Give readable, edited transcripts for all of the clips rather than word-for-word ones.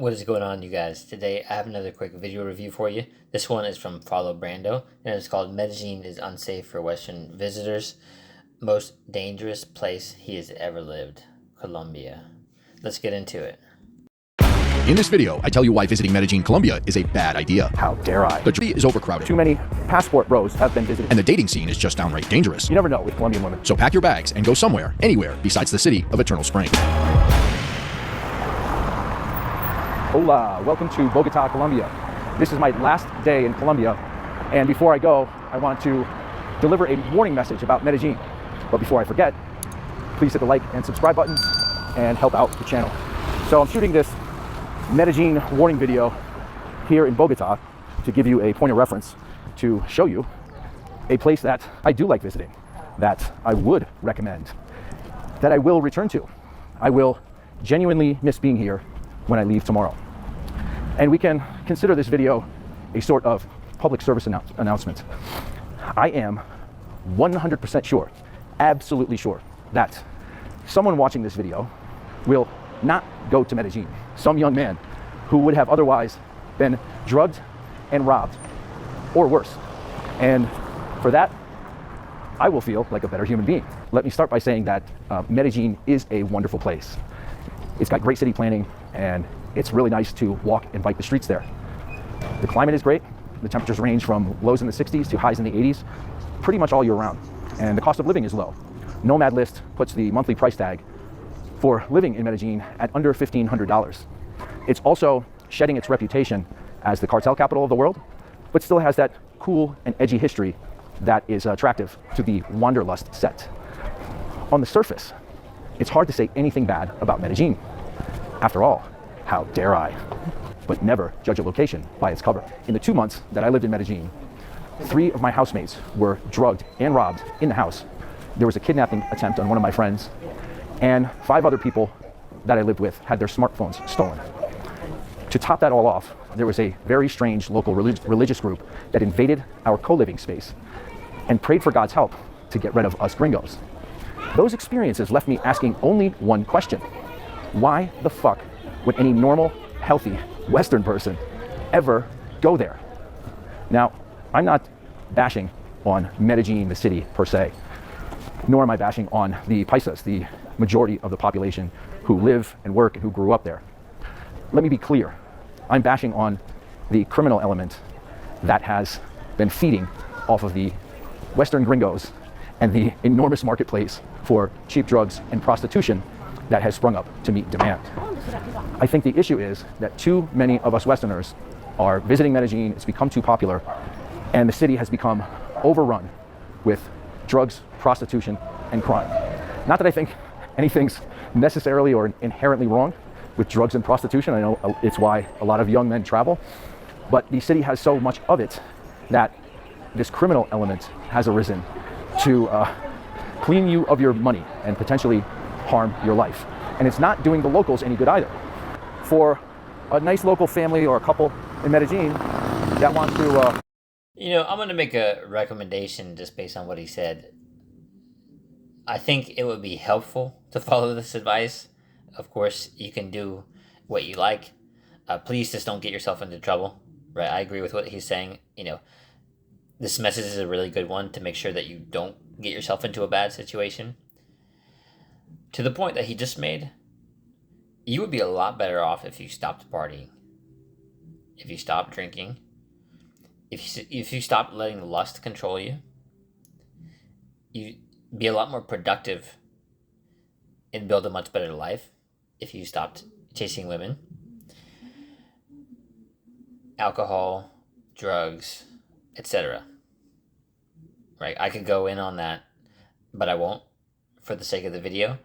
What is going on, you guys? Today I have another quick video review for you. This one is from Follow Brando, and it's called Medellín is Unsafe for Western Visitors. Most dangerous place he has ever lived. Colombia. Let's get into it. In this video, I tell you why visiting Medellín, Colombia is a bad idea. How dare I? The city is overcrowded. Too many passport bros have been visited. And the dating scene is just downright dangerous. You never know with Colombian women. So pack your bags and go somewhere, anywhere, besides the city of Eternal Spring. Hola, welcome to Bogota, Colombia. This is my last day in Colombia, and before I go, I want to deliver a warning message about Medellín. But before I forget, please hit the like and subscribe buttons and help out the channel. So I'm shooting this Medellín warning video here in Bogota to give you a point of reference to show you a place that I do like visiting, that I would recommend, that I will return to. I will genuinely miss being here when I leave tomorrow. And we can consider this video a sort of public service announcement. I am 100% sure, absolutely sure, that someone watching this video will not go to Medellín. Some young man who would have otherwise been drugged and robbed, or worse. And for that, I will feel like a better human being. Let me start by saying that Medellín is a wonderful place. It's got great city planning, and it's really nice to walk and bike the streets there. The climate is great. The temperatures range from lows in the 60s to highs in the 80s, pretty much all year round. And the cost of living is low. Nomad List puts the monthly price tag for living in Medellín at under $1,500. It's also shedding its reputation as the cartel capital of the world, but still has that cool and edgy history that is attractive to the wanderlust set. On the surface, it's hard to say anything bad about Medellín. After all, how dare I? But never judge a location by its cover. In the 2 months that I lived in Medellín, 3 of my housemates were drugged and robbed in the house. There was a kidnapping attempt on one of my friends, and 5 other people that I lived with had their smartphones stolen. To top that all off, there was a very strange local religious group that invaded our co-living space and prayed for God's help to get rid of us gringos. Those experiences left me asking only one question. Why the fuck would any normal, healthy Western person ever go there? Now, I'm not bashing on Medellín, the city, per se, nor am I bashing on the paisas, the majority of the population who live and work and who grew up there. Let me be clear. I'm bashing on the criminal element that has been feeding off of the Western gringos and the enormous marketplace for cheap drugs and prostitution that has sprung up to meet demand. I think the issue is that too many of us Westerners are visiting Medellín. It's become too popular, and the city has become overrun with drugs, prostitution, and crime. Not that I think anything's necessarily or inherently wrong with drugs and prostitution. I know it's why a lot of young men travel, but the city has so much of it that this criminal element has arisen to clean you of your money and potentially harm your life. And it's not doing the locals any good either. For a nice local family or a couple in Medellín that want to... I'm going to make a recommendation just based on what he said. I think it would be helpful to follow this advice. Of course, you can do what you like. Please just don't get yourself into trouble. Right? I agree with what he's saying. This message is a really good one to make sure that you don't get yourself into a bad situation. To the point that he just made, you would be a lot better off if you stopped partying, if you stopped drinking, if you stopped letting lust control you. You'd be a lot more productive and build a much better life if you stopped chasing women, alcohol, drugs, etc. Right? I could go in on that, but I won't for the sake of the video,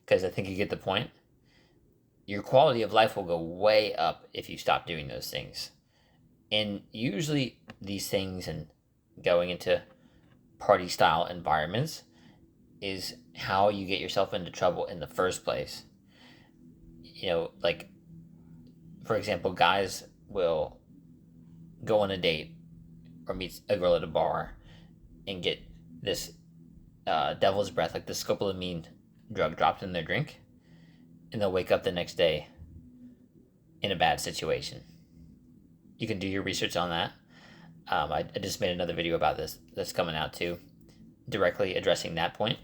because I think you get the point. Your quality of life will go way up if you stop doing those things. And usually these things and going into party style environments is how you get yourself into trouble in the first place. Like, for example, guys will go on a date or meet a girl at a bar and get this devil's breath, like the scopolamine drug, dropped in their drink, and they'll wake up the next day in a bad situation. You can do your research on that. I just made another video about this that's coming out too, directly addressing that point.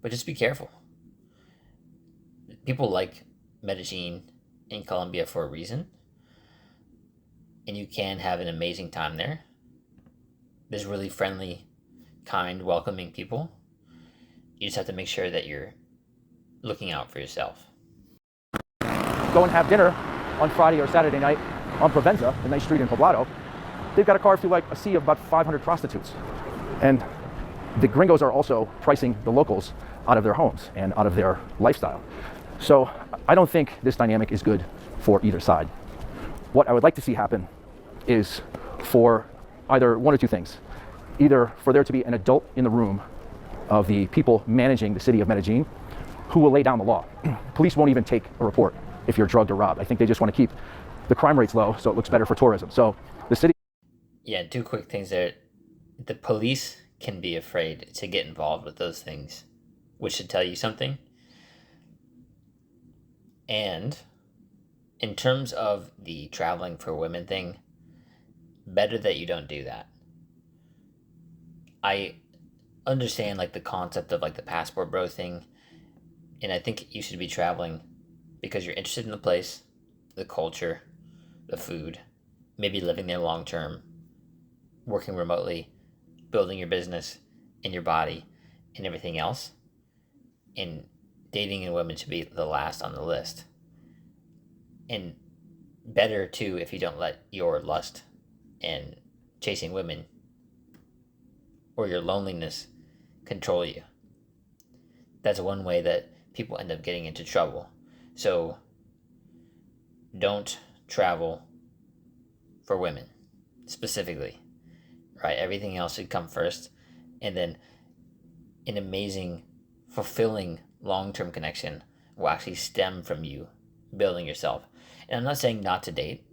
But just be careful. People like Medellín in Colombia for a reason, and you can have an amazing time there. There's really friendly, kind, welcoming people. You just have to make sure that you're looking out for yourself. Go and have dinner on Friday or Saturday night on Provenza, the nice street in Poblado. They've got to carve through like a sea of about 500 prostitutes. And the gringos are also pricing the locals out of their homes and out of their lifestyle. So I don't think this dynamic is good for either side. What I would like to see happen is for either one or two things. Either for there to be an adult in the room of the people managing the city of Medellín who will lay down the law. Police won't even take a report if you're drugged or robbed. I think they just want to keep the crime rates low so it looks better for tourism. So the city... Yeah, two quick things there. The police can be afraid to get involved with those things, which should tell you something. And in terms of the traveling for women thing, better that you don't do that. I understand like the concept of like the passport bro thing, and I think you should be traveling because you're interested in the place, the culture, the food, maybe living there long term, working remotely, building your business and your body and everything else. And dating in women should be the last on the list. And better too if you don't let your lust and chasing women or your loneliness control you. That's one way that people end up getting into trouble. So don't travel for women specifically, right? Everything else should come first, and then an amazing, fulfilling long-term connection will actually stem from you building yourself. And I'm not saying not to date.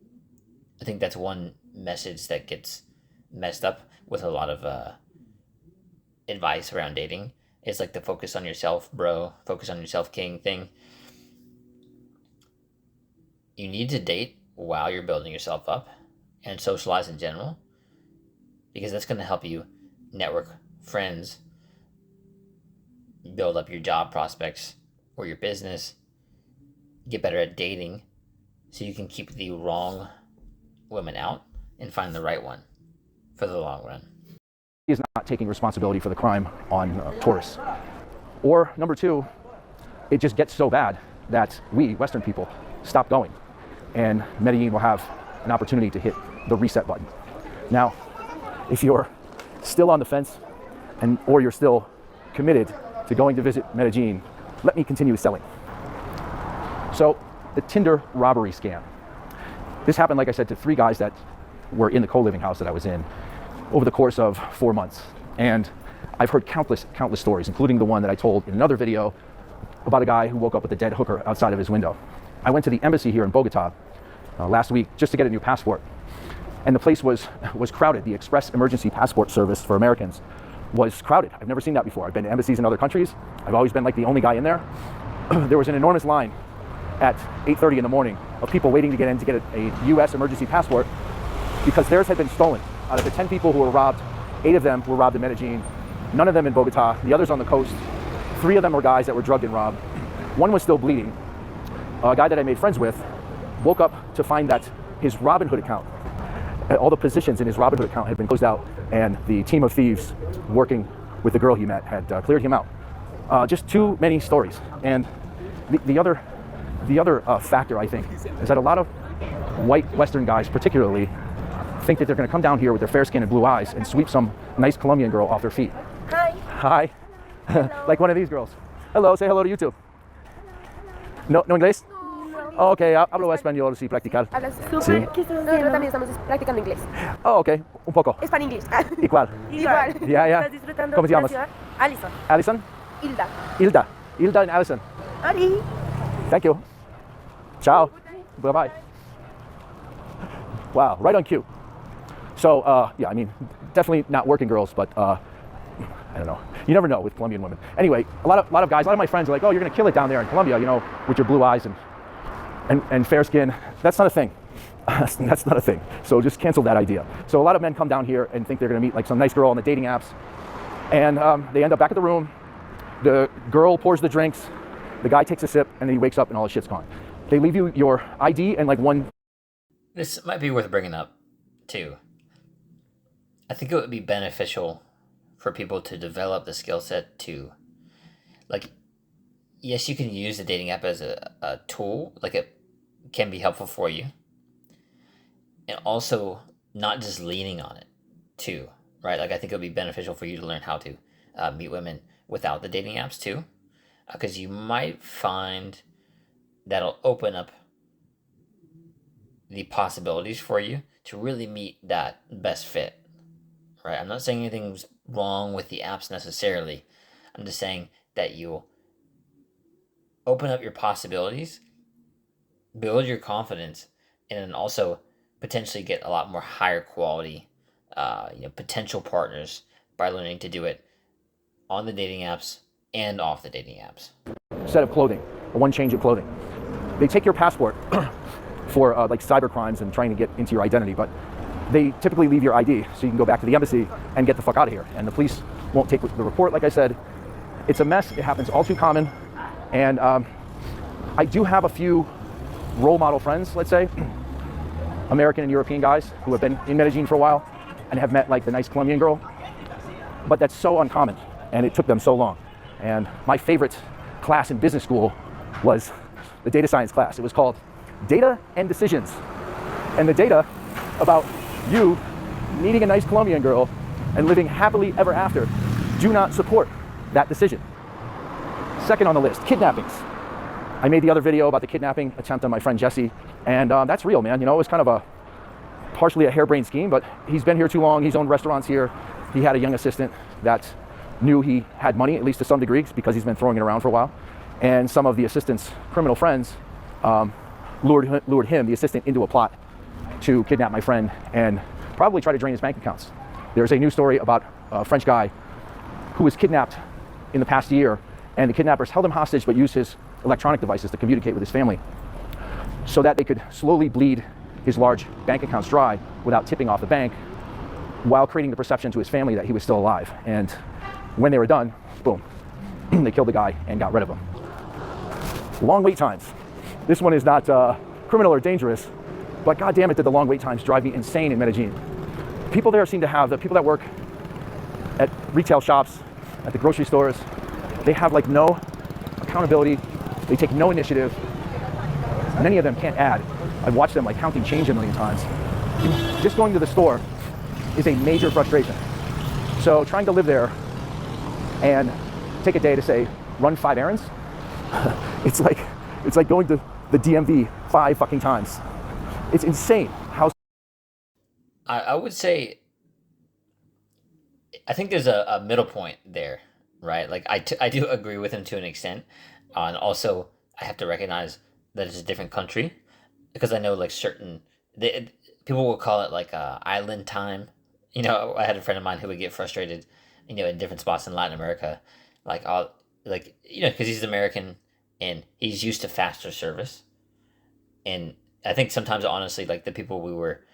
I think that's one message that gets messed up with a lot of advice around dating. It's like the focus on yourself, bro, focus on yourself, king thing. You need to date while you're building yourself up and socialize in general, because that's going to help you network friends, build up your job prospects or your business, get better at dating so you can keep the wrong women out and find the right one for the long run. Is not taking responsibility for the crime on tourists. Or number two, it just gets so bad that we, Western people, stop going, and Medellín will have an opportunity to hit the reset button. Now, if you're still on the fence or you're still committed to going to visit Medellín, let me continue selling. So the Tinder robbery scam. This happened, like I said, to 3 guys that were in the co-living house that I was in over the course of 4 months. And I've heard countless stories, including the one that I told in another video about a guy who woke up with a dead hooker outside of his window. I went to the embassy here in Bogota last week just to get a new passport. And the place was crowded. The Express Emergency Passport Service for Americans was crowded. I've never seen that before. I've been to embassies in other countries. I've always been like the only guy in there. There was an enormous line at 8:30 in the morning of people waiting to get in to get a U.S. emergency passport because theirs had been stolen. Out of the 10 people who were robbed, 8 of them were robbed in Medellín, none of them in Bogota, the others on the coast. 3 of them were guys that were drugged and robbed. One was still bleeding. A guy that I made friends with woke up to find that his Robinhood account, all the positions in his Robinhood account had been closed out, and the team of thieves working with the girl he met had cleared him out. Just too many stories. And the other factor, I think, is that a lot of white Western guys particularly think that they're going to come down here with their fair skin and blue eyes and sweep some nice Colombian girl off their feet. Hi. Like one of these girls. Hello, say hello to YouTube. No inglés? Oh, ok, hablo español, sí, practicar. Hablas súper. Sí. ¿Qué estás haciendo? Nosotros también estamos practicando inglés. Oh, ok, un poco. Spanglish. Igual. Igual. Ya, ya. ¿Estás disfrutando ¿Cómo te de la llamas? ciudad? Alison. Alison? Hilda. Hilda and Alison. Ari. Thank you. Ciao. Bye-bye. Wow, right on cue. So, yeah, I mean, definitely not working girls, but I don't know. You never know with Colombian women. Anyway, a lot of guys, a lot of my friends are like, oh, you're going to kill it down there in Colombia, you know, with your blue eyes. And and fair skin, that's not a thing. That's not a thing. So just cancel that idea. So a lot of men come down here and think they're gonna meet like some nice girl on the dating apps, and they end up back at the room. The girl pours the drinks, the guy takes a sip, and then he wakes up and all his shit's gone. They leave you your ID and like one. This might be worth bringing up, too. I think it would be beneficial for people to develop the skill set to, like, yes, you can use the dating app as a tool, like it can be helpful for you. And also not just leaning on it, too, right? Like, I think it would be beneficial for you to learn how to meet women without the dating apps, too. Because you might find that'll open up the possibilities for you to really meet that best fit, right? I'm not saying anything's wrong with the apps necessarily. I'm just saying that you'll open up your possibilities, build your confidence, and then also potentially get a lot more higher quality, potential partners by learning to do it on the dating apps and off the dating apps. Set of clothing, or one change of clothing. They take your passport for like cyber crimes and trying to get into your identity, but they typically leave your ID so you can go back to the embassy and get the fuck out of here. And the police won't take the report, like I said. It's a mess. It happens all too common. And I do have a few role model friends, let's say, American and European guys who have been in Medellín for a while and have met like the nice Colombian girl. But that's so uncommon, and it took them so long. And my favorite class in business school was the data science class. It was called Data and Decisions. And the data about you meeting a nice Colombian girl and living happily ever after do not support that decision. Second on the list, kidnappings. I made the other video about the kidnapping attempt on my friend Jesse, and that's real, man. You know, it was kind of partially a harebrained scheme, but he's been here too long. He's owned restaurants here. He had a young assistant that knew he had money, at least to some degree, because he's been throwing it around for a while. And some of the assistant's criminal friends lured him, the assistant, into a plot to kidnap my friend and probably try to drain his bank accounts. There's a news story about a French guy who was kidnapped in the past year, and the kidnappers held him hostage but used his electronic devices to communicate with his family so that they could slowly bleed his large bank accounts dry without tipping off the bank, while creating the perception to his family that he was still alive. And when they were done, boom, they killed the guy and got rid of him. Long wait times. This one is not criminal or dangerous, but God damn it, did the long wait times drive me insane in Medellín. People there seem to have, the people that work at retail shops, at the grocery stores, they have like no accountability. They take no initiative. Many of them can't add. I've watched them like counting change a million times. Just going to the store is a major frustration. So trying to live there and take a day to say, run 5 errands, it's like going to the DMV 5 fucking times. It's insane how. I would say, I think there's a middle point there, right? Like I do agree with him to an extent. And also, I have to recognize that it's a different country, because I know like people will call it like island time. You know, I had a friend of mine who would get frustrated, in different spots in Latin America, because he's American and he's used to faster service. And I think sometimes, honestly, like the people we were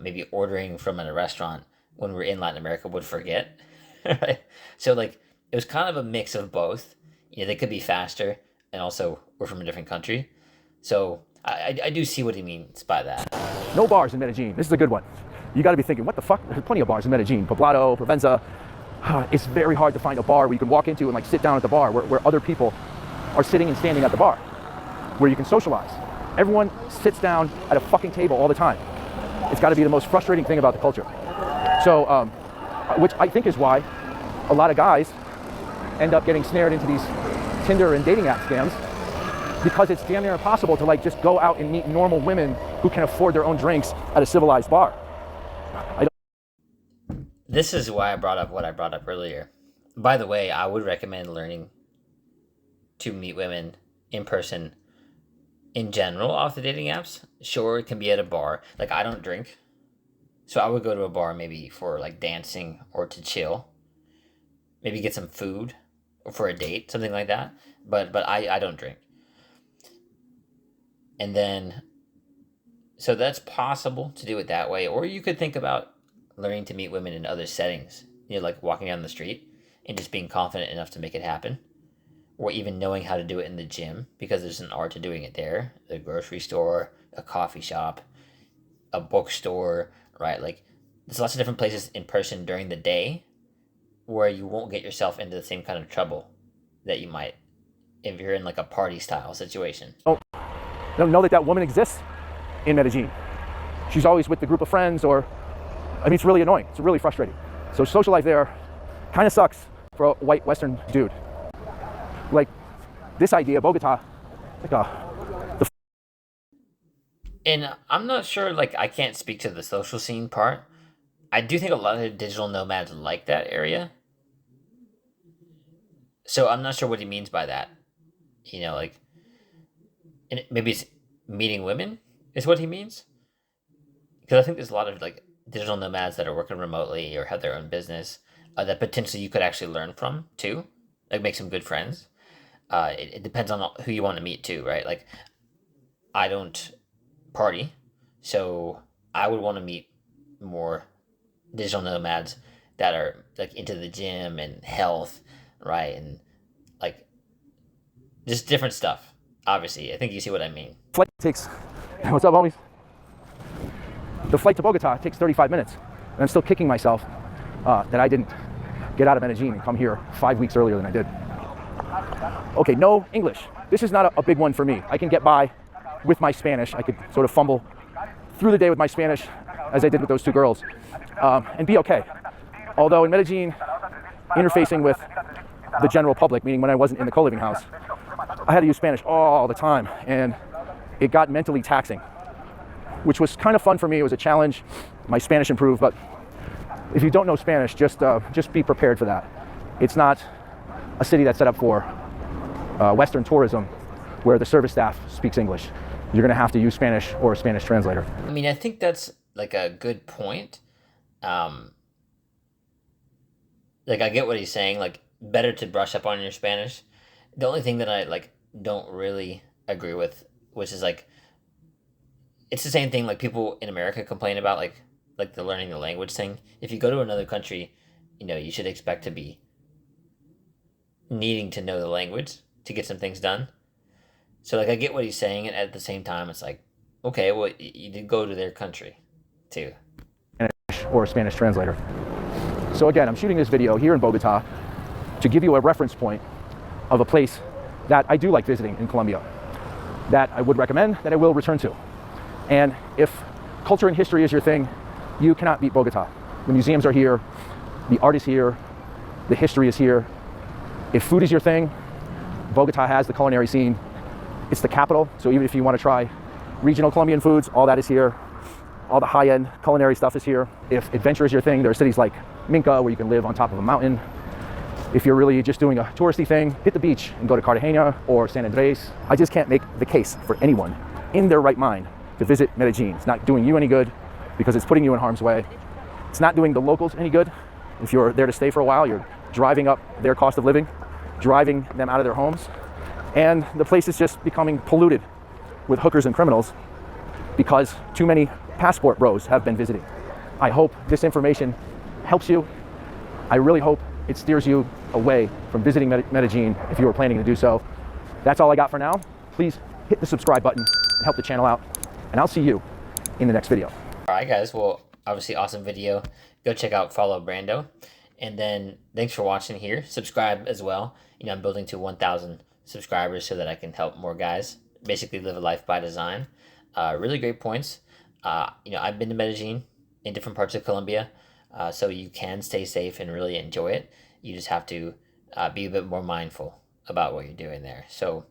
maybe ordering from in a restaurant when we were in Latin America would forget. Right? So like it was kind of a mix of both. They could be faster, and also we're from a different country. So I do see what he means by that. No bars in Medellín. This is a good one. You got to be thinking, what the fuck? There's plenty of bars in Medellín. Poblado, Provenza. It's very hard to find a bar where you can walk into and like sit down at the bar where other people are sitting and standing at the bar, where you can socialize. Everyone sits down at a fucking table all the time. It's got to be the most frustrating thing about the culture. So, which I think is why a lot of guys end up getting snared into these Tinder and dating app scams, because it's damn near impossible to like just go out and meet normal women who can afford their own drinks at a civilized bar. This is why I brought up what I brought up earlier. By the way, I would recommend learning to meet women in person in general off the dating apps. Sure, it can be at a bar. Like, I don't drink, so I would go to a bar maybe for like dancing or to chill. Maybe get some food or for a date, something like that. But I don't drink. And then, so that's possible to do it that way. Or you could think about learning to meet women in other settings, like walking down the street and just being confident enough to make it happen. Or even knowing how to do it in the gym, because there's an art to doing it there. The grocery store, a coffee shop, a bookstore, right? Like, there's lots of different places in person during the day where you won't get yourself into the same kind of trouble that you might if you're in like a party style situation. Oh, don't know that woman exists in Medellin. She's always with the group of friends, or, I mean, it's really annoying. It's really frustrating. So social life there kind of sucks for a white Western dude. Like, this idea, Bogota, And I'm not sure, like, I can't speak to the social scene part. I do think a lot of digital nomads like that area. So I'm not sure what he means by that. Like, and maybe it's meeting women is what he means. Because I think there's a lot of, like, digital nomads that are working remotely or have their own business that potentially you could actually learn from, too. Like, make some good friends. It depends on who you want to meet, too, right? Like, I don't party, so I would want to meet more digital nomads that are like into the gym and health, right? And like just different stuff. Obviously, I think you see what I mean. Flight takes, what's up, homies? The flight to Bogota takes 35 minutes, and I'm still kicking myself that I didn't get out of Medellin and come here 5 weeks earlier than I did. Okay, no English. This is not a big one for me. I can get by with my Spanish. I could sort of fumble through the day with my Spanish, as I did with those two girls, and be okay. Although in Medellin, interfacing with the general public, meaning when I wasn't in the co-living house, I had to use Spanish all the time, and it got mentally taxing, which was kind of fun for me. It was a challenge. My Spanish improved, but if you don't know Spanish, just be prepared for that. It's not a city that's set up for Western tourism, where the service staff speaks English. You're going to have to use Spanish or a Spanish translator. I mean, I think that's like a good point. Like, I get what he's saying. Like, better to brush up on your Spanish. The only thing that I like don't really agree with, which is like, it's the same thing like people in America complain about, like the learning the language thing. If you go to another country, you should expect to be needing to know the language to get some things done. So, like, I get what he's saying, and at the same time, it's like, okay, well, you did go to their country, too. Or a Spanish translator. So again, I'm shooting this video here in Bogota to give you a reference point of a place that I do like visiting in Colombia, that I would recommend, that I will return to. And if culture and history is your thing, you cannot beat Bogota. The museums are here, the art is here, the history is here. If food is your thing, Bogota has the culinary scene. It's the capital, so even if you want to try regional Colombian foods, all that is here. All the high-end culinary stuff is here. If adventure is your thing, there are cities like Minca where you can live on top of a mountain. If you're really just doing a touristy thing, hit the beach and go to Cartagena or San Andres. I just can't make the case for anyone in their right mind to visit Medellin. It's not doing you any good because it's putting you in harm's way. It's not doing the locals any good. If you're there to stay for a while, you're driving up their cost of living, driving them out of their homes. And the place is just becoming polluted with hookers and criminals because too many passport bros have been visiting. I hope this information helps you. I really hope it steers you away from visiting Medellin if you were planning to do so. That's all I got for now. Please hit the subscribe button and help the channel out. And I'll see you in the next video. All right, guys. Well, obviously, awesome video. Go check out Follow Brando. And then thanks for watching here. Subscribe as well. I'm building to 1,000 subscribers so that I can help more guys basically live a life by design. Really great points. I've been to Medellin in different parts of Colombia, so you can stay safe and really enjoy it. You just have to be a bit more mindful about what you're doing there. So,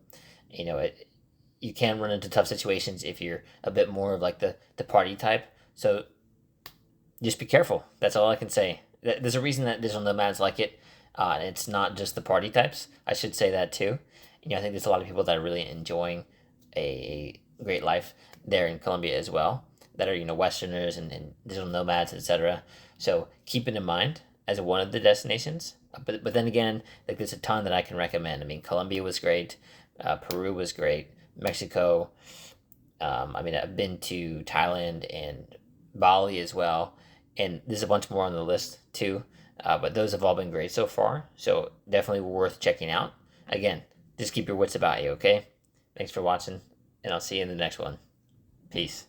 you can run into tough situations if you're a bit more of like the party type. So just be careful. That's all I can say. There's a reason that digital nomads like it. And it's not just the party types. I should say that too. I think there's a lot of people that are really enjoying a great life there in Colombia as well, that are, Westerners and digital nomads, etc. So keep it in mind as one of the destinations. But then again, like, there's a ton that I can recommend. I mean, Colombia was great. Peru was great. Mexico, I mean, I've been to Thailand and Bali as well, and there's a bunch more on the list too. But those have all been great so far, so definitely worth checking out. Again, just keep your wits about you, okay? Thanks for watching, and I'll see you in the next one. Peace.